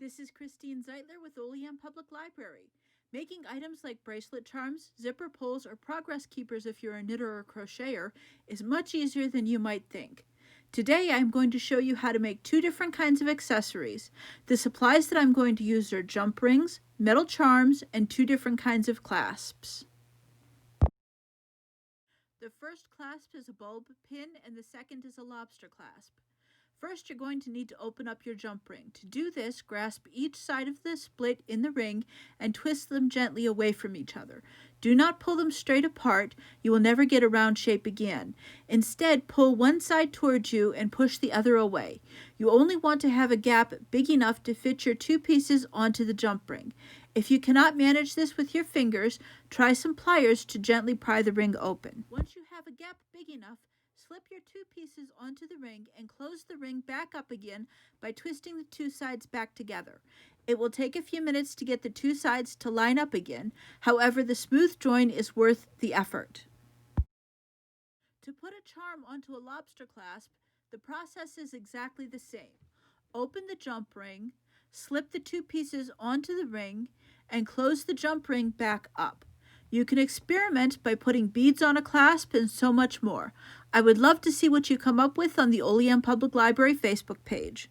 This is Christine Zeitler with Olean Public Library. Making items like bracelet charms, zipper pulls, or progress keepers if you're a knitter or crocheter is much easier than you might think. Today I'm going to show you how to make two different kinds of accessories. The supplies that I'm going to use are jump rings, metal charms, and two different kinds of clasps. The first clasp is a bulb pin and the second is a lobster clasp. First, you're going to need to open up your jump ring. To do this, grasp each side of the split in the ring and twist them gently away from each other. Do not pull them straight apart. You will never get a round shape again. Instead, pull one side towards you and push the other away. You only want to have a gap big enough to fit your two pieces onto the jump ring. If you cannot manage this with your fingers, try some pliers to gently pry the ring open. Once you have a gap big enough, slip your two pieces onto the ring and close the ring back up again by twisting the two sides back together. It will take a few minutes to get the two sides to line up again. However, the smooth join is worth the effort. To put a charm onto a lobster clasp, the process is exactly the same. Open the jump ring, slip the two pieces onto the ring, and close the jump ring back up. You can experiment by putting beads on a clasp and so much more. I would love to see what you come up with on the Olean Public Library Facebook page.